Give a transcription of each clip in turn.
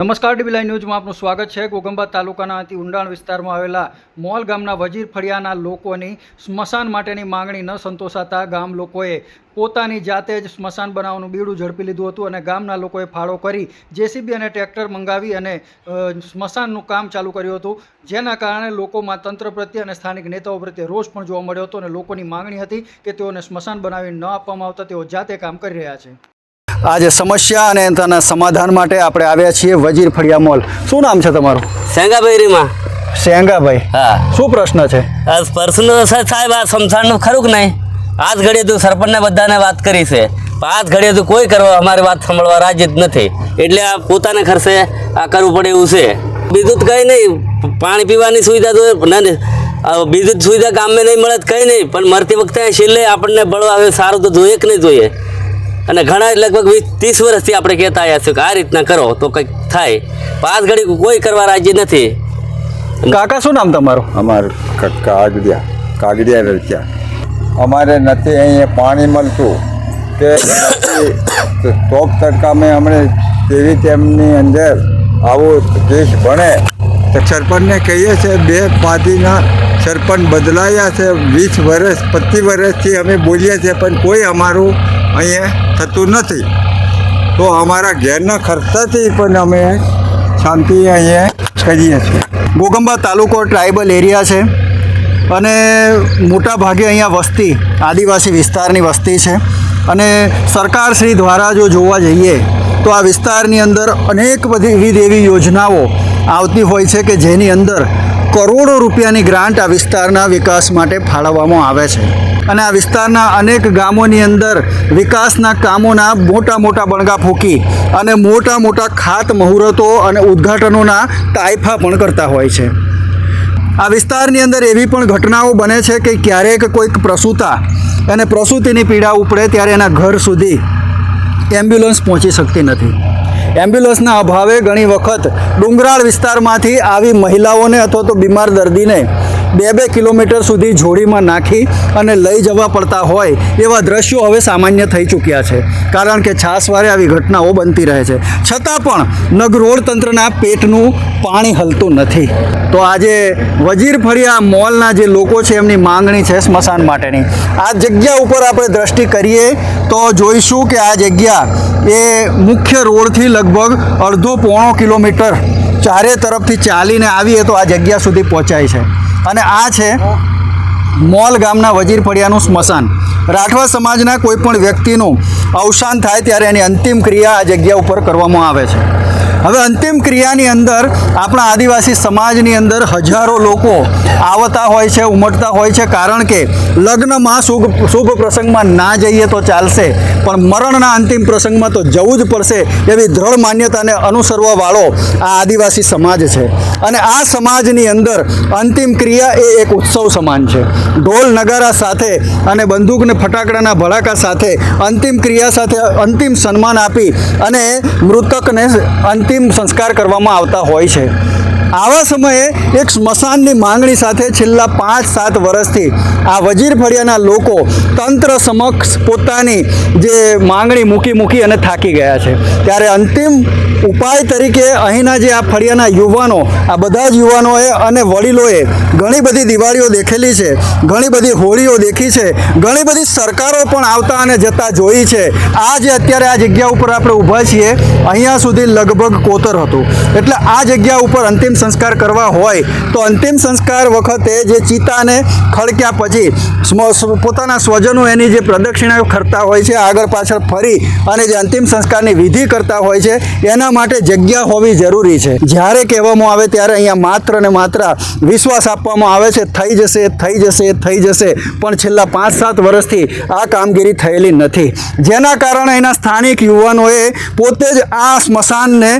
નમસ્કાર dB live ન્યૂઝમાં આપનું સ્વાગત છે। ઘોગંબા તાલુકાના અતિ ઊંડાણ વિસ્તારમાં આવેલા મોલ ગામના વજીર ફળિયાના લોકોની સ્મશાન માટેની માંગણી ન સંતોષાતા ગામ લોકોએ પોતાની જાતે જ સ્મશાન બનાવવાનું બીડું ઝડપી લીધું હતું અને ગામના લોકોએ ફાળો કરી જેસીબી અને ટ્રેક્ટર મંગાવી અને સ્મશાનનું કામ ચાલુ કર્યું હતું, જેના કારણે લોકોમાં તંત્ર પ્રત્યે અને સ્થાનિક નેતાઓ પ્રત્યે રોષ પણ જોવા મળ્યો હતો અને લોકોની માંગણી હતી કે તેઓને સ્મશાન બનાવી ન આપવામાં આવતા તેઓ જાતે કામ કરી રહ્યા છે। आज समस्या અને તેના સમાધાन માટે આપણે આવ્યા છીએ વજીર ફળિયા મોલ। શું નામ છે તમારું? સેંગાભાઈ રીમા। સેંગાભાઈ, હા, શું પ્રશ્ન છે? આ પ્રશ્ન સાહેબ આ સમસાણનું ખરું કે નહીં? આજ ઘડીએ તો સરપંચને બધાને વાત કરી છે, આજ ઘડીએ તો કોઈ કરવા અમારી વાત સાંભળવા રાજી જ નથી, એટલે આ પોતાને ખર્ચે આ કરવું પડે એવું છે। બીજું તો કંઈ નહીં, પાણી પીવાની સુવિધા તો બીજું સુવિધા ગામમાં નહીં મળે કંઈ નહીં, પણ મરતી વખતે છેલ્લે આપણને બળવા આવે સારું તો જોઈએ કે નહીં જોઈએ। અને ઘણા લગભગ 20-30 વર્ષથી આપણે કહેતા આવ્યા છીએ કે આ રીતના કરો તો કંઈક થાય, પાંચ ઘડી કોઈ કરવા રાજી નથી। કાકા શું નામ તમારું? અમારું કાગડિયા રચ્યા। અમારે નથી અહીંયા પાણી મળતું કે ટોપ તડકામાં અમને તેવી તેમની અંદર આવો કેસ બને તો સરપંચને કહીએ છીએ, બે પાર્ટીના સરપંચ બદલાયા છે, 20 વર્ષ 25 વર્ષથી અમે બોલીએ છીએ પણ કોઈ અમારું અહીંયા થતું નથી, તો અમારા ઘેરના ખર્ચાથી પણ અમે શાંતિ અહીંયા કરીએ છીએ। ઘોગંબા તાલુકો ટ્રાઇબલ એરિયા છે અને મોટા ભાગે અહીંયા વસ્તી આદિવાસી વિસ્તારની વસ્તી છે અને સરકારશ્રી દ્વારા જો જોવા જઈએ તો આ વિસ્તારની અંદર અનેક બધી વિવિધ એવી યોજનાઓ આવતી હોય છે કે જેની અંદર કરોડો રૂપિયાની ગ્રાન્ટ આ વિસ્તારના વિકાસ માટે ફાળવવામાં આવે છે અને આ વિસ્તારના અનેક ગામોની અંદર વિકાસના કામોના મોટા મોટા બણગા ફૂંકી અને મોટા મોટા ખાત મુહૂર્તો અને ઉદ્ઘાટનોના તાઇફા પણ કરતા હોય છે। આ વિસ્તારની અંદર એવી પણ ઘટનાઓ બને છે કે ક્યારેક કોઈક પ્રસૂતા અને પ્રસૂતિની પીડા ઉપડે ત્યારે એના ઘર સુધી એમ્બ્યુલન્સ પહોંચી શકતી નથી। એમ્બ્યુલન્સના અભાવે ઘણી વખત ડુંગરાળ વિસ્તારમાંથી આવી મહિલાઓને અથવા તો બીમાર દર્દીને 2-2 કિલોમીટર સુધી જોડીમાં નાખી અને લઈ જવા પડતા હોય એવા દ્રશ્યો હવે સામાન્ય થઈ ચૂક્યા છે, કારણ કે છાસવારે આવી ઘટનાઓ બનતી રહે છે, છતાં પણ નગરોળ તંત્રના પેટનું પાણી હલતું નથી। તો આજે વજીર ફળિયા મોલના જે લોકો છે એમની માંગણી છે સ્મશાન માટેની। આ જગ્યા ઉપર આપણે દ્રષ્ટિ કરીએ તો જોઈશું કે આ જગ્યા એ મુખ્ય રોડથી લગભગ 1.5-પોણો કિલોમીટર ચારે તરફથી ચાલીને આવીએ તો આ જગ્યા સુધી પહોંચાય છે અને આ છે મોલ ગામના વજીર ફળિયાનું સ્મશાન। રાઠવા સમાજના કોઈ પણ વ્યક્તિનું અવસાન થાય ત્યારે એની અંતિમ ક્રિયા આ જગ્યા ઉપર કરવામાં આવે છે। હવે અંતિમ ક્રિયાની અંદર આપણા આદિવાસી સમાજની અંદર હજારો લોકો આવતા હોય છે, ઉમટતા હોય છે, કારણ કે લગ્નમાં શુભ પ્રસંગમાં ના જઈએ તો ચાલશે પણ મરણના અંતિમ પ્રસંગમાં તો જવું જ પડશે એવી દ્રઢ માન્યતાને અનુસરવાવાળો આ આદિવાસી સમાજ છે અને આ સમાજની અંદર અંતિમ ક્રિયા એ એક ઉત્સવ સમાન છે। ઢોલ નગારા સાથે અને બંદૂકને ફટાકડાના ભડાકા સાથે અંતિમ ક્રિયા સાથે અંતિમ સન્માન આપી અને મૃતકને અંતિમ સંસ્કાર કરવામાં આવતા હોય છે। આવા સમયે એક સ્મશાનની માંગણી સાથે છેલ્લા 5-7 વર્ષથી આ વજીર ફળિયાના લોકો તંત્ર સમક્ષ પોતાની જે માંગણી મૂકી અને થાકી ગયા છે, ત્યારે અંતિમ ઉપાય તરીકે અહીંના જે આ ફળિયાના યુવાનો, આ બધા જ યુવાનોએ અને વડીલોએ ઘણી બધી દિવાળીઓ દેખેલી છે, ઘણી બધી હોળીઓ દેખી છે, ઘણી બધી સરકારો પણ આવતા અને જતા જોઈ છે। આ જે અત્યારે આ જગ્યા ઉપર આપણે ઊભા છીએ અહીંયા સુધી લગભગ કોતર હતું, એટલે આ જગ્યા ઉપર અંતિમ સંસ્કાર કરવા હોય તો અંતિમ સંસ્કાર વખતે જે ચિતાને ખડક્યા પછી પોતાના સ્વજનો એની જે પ્રદક્ષિણા કરતા હોય છે, આગળ પાછળ ફરી અને જે અંતિમ સંસ્કારની વિધિ કરતા હોય છે એના માટે જગ્યા હોવી જરૂરી છે। જ્યારે કહેવામાં આવે ત્યારે અહીંયા માત્ર ને માત્ર વિશ્વાસ આપવામાં આવે છે થઈ જશે, પણ છેલ્લા 5-7 વર્ષથી આ કામગીરી થયેલી નથી, જેના કારણે એના સ્થાનિક યુવાનોએ પોતે જ આ સ્મશાનને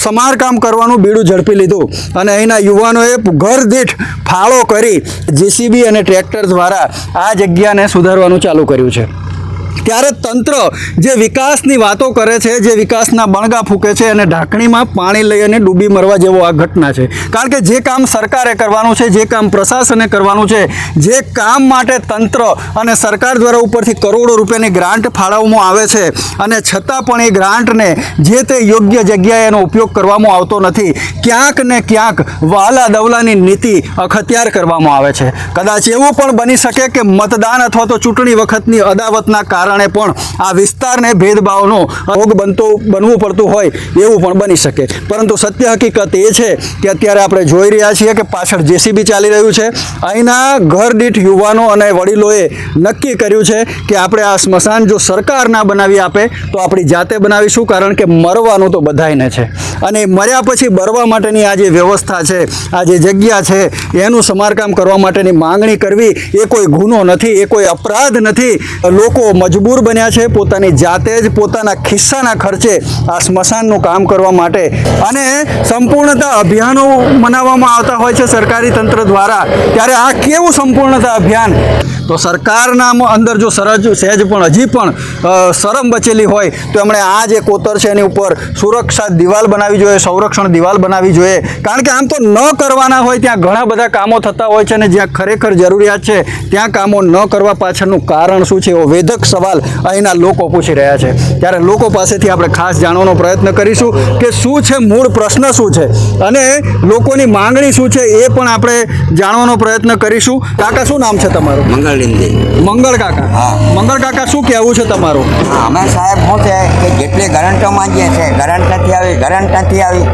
સમારકામ કરવાનું બીડું ઝડપી લીધું અને અહીંના યુવાનોએ ઘર દીઠ ફાળો કરી જેસીબી અને ટ્રેક્ટર દ્વારા આ જગ્યાને સુધારવાનું ચાલુ કર્યું છે। ત્યારે તંત્ર જે વિકાસની વાતો કરે છે, જે વિકાસના બણગા ફૂંકે છે અને ઢાંકણીમાં પાણી લઈ અને ડૂબી મરવા જેવો આ ઘટના છે. કારણ કે જે કામ સરકારે કરવાનું છે, જે કામ પ્રશાસને કરવાનું છે, જે કામ માટે તંત્ર અને સરકાર દ્વારા ઉપરથી કરોડો રૂપિયાની ગ્રાન્ટ ફાળવવામાં આવે છે અને છતાં પણ એ ગ્રાન્ટને જે તે યોગ્ય જગ્યાએ એનો ઉપયોગ કરવામાં આવતો નથી. ક્યાંક ને ક્યાંક વાલા દવલાની નીતિ અખત્યાર કરવામાં આવે છે. કદાચ એવું પણ બની શકે કે મતદાન અથવા તો ચૂંટણી વખતની અદાવતના કારણે પણ આ વિસ્તારને ભેદભાવનો ભોગ બનવું પડતું હોય એવું પણ બની શકે. પરંતુ સત્ય હકીકત એ છે કે અત્યારે આપણે જોઈ રહ્યા છીએ કે પાછળ જેસીબી ચાલી રહ્યું છે. અહીંના ઘર દીઠ યુવાનો અને વડીલોએ નક્કી કર્યું છે કે આપણે આ સ્મશાન જો સરકાર ના બનાવી આપે તો આપણી જાતે બનાવીશું, કારણ કે મરવાનું તો બધાયને છે અને મર્યા પછી બરવા માટેની આ જે વ્યવસ્થા છે, આ જે જગ્યા છે, એનું સમારકામ કરવા માટેની માંગણી કરવી એ કોઈ ગુનો નથી, એ કોઈ અપરાધ નથી. લોકો મજબૂર બન્યા છે પોતાની જાતે જ પોતાના ખિસ્સાના ખર્ચે આ સ્મશાનનું કામ કરવા માટે. અને સંપૂર્ણતા અભિયાનો મનાવવામાં આવતા હોય છે સરકારી તંત્ર દ્વારા. ત્યારે આ કેવું સંપૂર્ણતા અભિયાન? તો સરકારના અંદર જો સહેજ પણ હજી પણ શરમ બચેલી હોય તો એમણે આ જે કોતર છે એની ઉપર સુરક્ષા દિવાલ બનાવવી જોઈએ, સંરક્ષણ દિવાલ બનાવવી જોઈએ. કારણ કે આમ તો ન કરવાના હોય ત્યાં ઘણા બધા કામો થતા હોય છે અને જ્યાં ખરેખર જરૂરિયાત છે ત્યાં કામો ન કરવા પાછળનું કારણ શું છે એવો વેધક સવાલ અહીંના લોકો પૂછી રહ્યા છે. ત્યારે લોકો પાસેથી આપણે ખાસ જાણવાનો પ્રયત્ન કરીશું કે શું છે મૂળ પ્રશ્ન શું છે અને લોકોની માંગણી શું છે એ પણ આપણે જાણવાનો પ્રયત્ન કરીશું. કાકા શું નામ છે તમારું? મંગળ કાકા. હા. મંગળ કાકા શું કહેવું છે તમારું? હા, અમે સાહેબ શું છે કે જેટલી ગરંટો માંગીએ છે, ગરંટ નથી આવી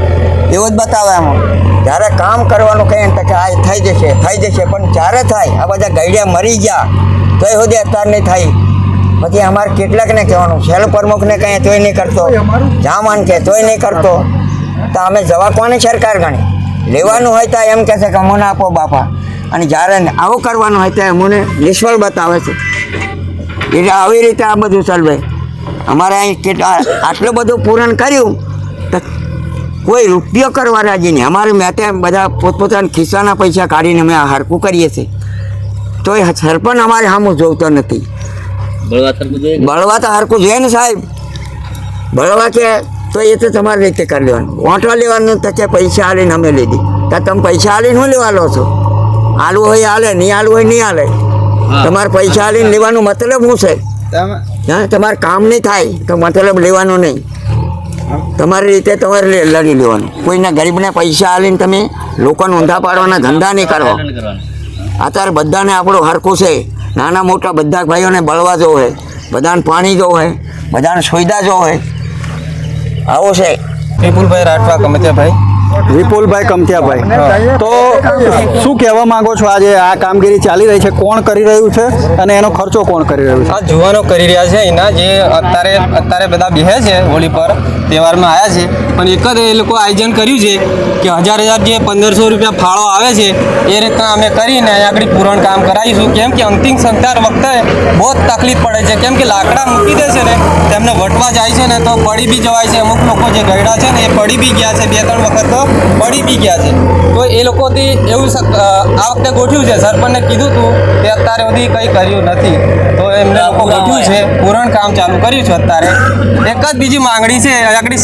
એવું જ બતાવે એમાં. જ્યારે કામ કરવાનું કહીએ ને તો કે આ થઈ જશે પણ જ્યારે થાય આ બધા ગઈડિયા મરી ગયા તોય સુધી અત્યારે નહીં થાય. પછી અમારે કેટલાકને કહેવાનું, શેલ પ્રમુખને કહીએ તોય નહીં કરતો, જામાન કે તોય નહીં કરતો. તો અમે જવા કોની સરકાર ગણી? લેવાનું હોય તો એમ કહેશે કે મને આપો બાપા, અને જ્યારે આવું કરવાનું હોય ત્યારે મને નિષ્ફળ બતાવે છે. એટલે આવી રીતે આ બધું ચાલવે. અમારે અહીં આટલું બધું પૂરણ કર્યું તો કોઈ રૂપિયો કરવા રાજી નહીં. અમારે મેં ત્યાં બધા પોતપોતાના ખિસ્સાના પૈસા કાઢીને અમે આ હરકું કરીએ છીએ તોય સરપંચ અમારે સામું જોવતો નથી. બળવા તો હરકું જોઈએ ને સાહેબ. બળવા કે તો એ તો તમારી રીતે કરી લેવાનું. ઓંટવા લેવાનું તો કે પૈસા આલીને અમે લીધી. તો તમે પૈસા આલીને શું લેવા લો છો? આલવું હોય હાલે, નહીં આલવું હોય નહીં હાલે. તમારે પૈસા આલીને લેવાનું મતલબ શું છે? તમારે કામ નહીં થાય તો મતલબ લેવાનું નહીં. તમારી રીતે તમારે લડી લેવાનું. કોઈના ગરીબને પૈસા આલીને તમે લોકોને ઊંધા પાડવાના ધંધા નહીં કરવા. અત્યારે બધાને આપણું હરખું છે. નાના મોટા બધા ભાઈઓને બળવા જોવે, બધાને પાણી જોવે, બધાને સુવિધા જોવે. આવું છે. વિપુલભાઈ રાઠવા કમતિયાભાઈ. વિપુલભાઈ કમતિયાભાઈ, તો શું કહેવા માંગો છો? આજે આ કામગીરી ચાલી રહી છે, કોણ કરી રહ્યું છે અને એનો ખર્ચો કોણ કરી રહ્યું છે? આ જુવાનો કરી રહ્યા છે. એના જે અત્યારે બધા બેહે છે હોળી પર તહેવારમાં આવ્યા છે, પણ એક જ એ લોકો આયોજન કર્યું છે કે 1000 જે 1500 રૂપિયા ફાળો આવે છે એ રીતના અમે કરીને અહીંયા આગળ પૂરણ કામ કરાવીશું. કેમ કે અંતિમ સંસ્કાર વખતે બહુ જ તકલીફ પડે છે. કેમ કે લાકડા મૂકી દે છે ને તેમને વટવા જાય છે ને તો પડી બી જવાય છે. અમુક લોકો જે ગયડા છે ને એ પડી બી ગયા છે, 2-3 વખત તો પડી બી ગયા છે. તો એ લોકોથી એવું આ વખતે ગોઠવ્યું છે. સરપંચને કીધું હતું તે અત્યારે સુધી કંઈ કર્યું નથી, તો એમને લોકો ગોઠવ્યું છે, પૂરણ કામ ચાલુ કર્યું છે. અત્યારે એક જ બીજી માંગણી છે, આગળ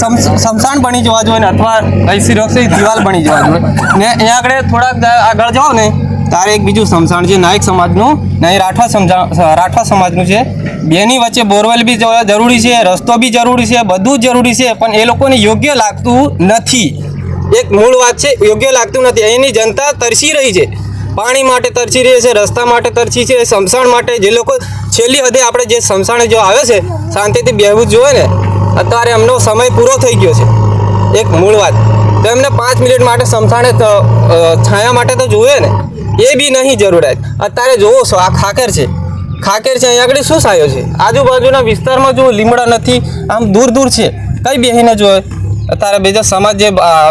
સ્મશાન બની જવા જોઈએ ને અથવા અહીં સુરક્ષિત દિવાલ બની જવા જોઈએ ને. અહીંયા આગળ થોડાક આગળ જાઓ ને તારે એક બીજું સ્મશાન છે નાયક સમાજનું ને અહીં રાઠવા સમાજનું છે. બેની વચ્ચે બોરવેલ બી જરૂરી છે, રસ્તો બી જરૂરી છે, બધું જ જરૂરી છે, પણ એ લોકોને યોગ્ય લાગતું નથી. એક મૂળ વાત છે, યોગ્ય લાગતું નથી. અહીંની જનતા તરસી રહી છે, પાણી માટે તરસી રહી છે, રસ્તા માટે તરસી છે, સ્મશાન માટે. જે લોકો છેલ્લી હદે આપણે જે સ્મશાને જો આવે છે શાંતિથી બેહવું જ જોઈએ ને. અત્યારે એમનો સમય પૂરો થઈ ગયો છે. એક મૂળ વાત તો એમને 5 મિનિટ માટે સ્મશાને છાયા માટે તો જોઈએ ને, એ બી નહીં જરૂરિયાત. અત્યારે જોવો છો આ ખાકેર છે, અહીંયા આગળ શું છાયો છે? આજુબાજુના વિસ્તારમાં જો લીમડા નથી, આમ દૂર છે, કઈ બેહીને જોયે. અત્યારે બીજા સમાજ જે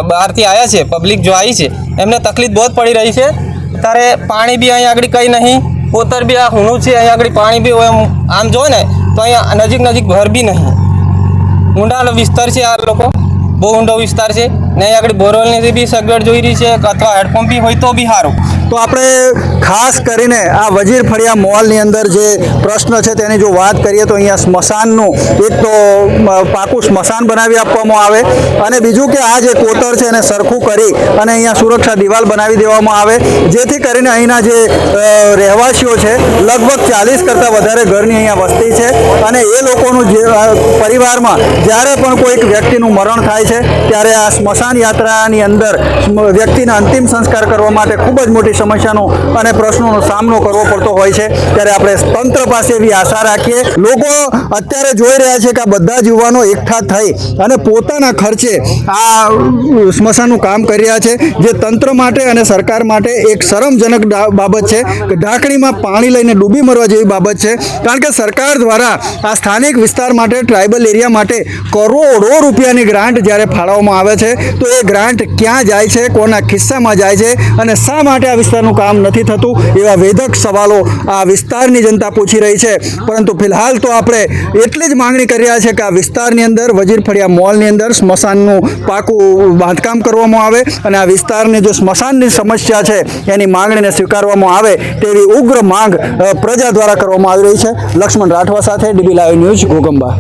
બહારથી આવ્યા છે, પબ્લિક જો આવી છે, એમને તકલીફ બહુ જ પડી રહી છે. અત્યારે પાણી બી અહીંયા આગળ કંઈ નહીં, કોતર બી આ હુણું છે, અહીંયા આગળ પાણી બી હોય. આમ જોવે ને તો અહીંયા નજીક ઘર બી નહીં. ઊંડા વિસ્તાર છે, આ લોકો બહુ ઊંડો વિસ્તાર છે. ને આગળ બોરવેલની બી સગવડ જોઈ રહી છે અથવા હેડપંપ બી હોય તો બી સારું. તો આપણે ખાસ કરીને આ વજીર ફળિયા મોલની અંદર જે પ્રશ્ન છે તેની જો વાત કરીએ તો અહીંયા સ્મશાનનું એક તો પાકું સ્મશાન બનાવી આપવામાં આવે અને બીજું કે આ જે કોતર છે એને સરખું કરી અને અહીંયા સુરક્ષા દિવાલ બનાવી દેવામાં આવે જેથી કરીને અહીંના જે રહેવાસીઓ છે લગભગ 40 કરતાં વધારે ઘરની અહીંયા વસ્તી છે અને એ લોકોનું જે પરિવારમાં જ્યારે પણ કોઈક વ્યક્તિનું મરણ થાય છે ત્યારે આ સ્મશાન યાત્રાની અંદર વ્યક્તિના અંતિમ સંસ્કાર કરવા માટે ખૂબ જ મોટી સમસ્યાનો અને પ્રશ્નોનો સામનો કરવો પડતો હોય છે. ત્યારે આપણે તંત્ર પાસે એવી આશા રાખીએ. લોકો અત્યારે જોઈ રહ્યા છે કે આ બધા જ યુવાનો એકઠા થઈ અને પોતાના ખર્ચે આ સ્મશાનનું કામ કરી રહ્યા છે જે તંત્ર માટે અને સરકાર માટે એક શરમજનક બાબત છે કે ઢાંકણીમાં પાણી લઈને ડૂબી મરવા જેવી બાબત છે. કારણ કે સરકાર દ્વારા આ સ્થાનિક વિસ્તાર માટે ટ્રાઇબલ એરિયા માટે કરોડો રૂપિયાની ગ્રાન્ટ જ્યારે ફાળવવામાં આવે છે તો એ ગ્રાન્ટ ક્યાં જાય છે, કોના ખિસ્સામાં જાય છે અને શા માટે આ વિસ્તારનું કામ નથી થતું એવા વેધક સવાલો આ વિસ્તારની જનતા પૂછી રહી છે. પરંતુ ફિલહાલ તો આપણે એટલી જ માંગણી કરી રહ્યા છે કે આ વિસ્તારની અંદર વજીર ફળિયા મોલની અંદર સ્મશાનનું પાકું બાંધકામ કરવામાં આવે અને આ વિસ્તારની જે સ્મશાનની સમસ્યા છે એની માંગણીને સ્વીકારવામાં આવે તેવી ઉગ્ર માંગ પ્રજા દ્વારા કરવામાં આવી રહી છે. લક્ષ્મણ રાઠવા સાથે ડીબી લાઈવ ન્યૂઝ ઘોગંબા.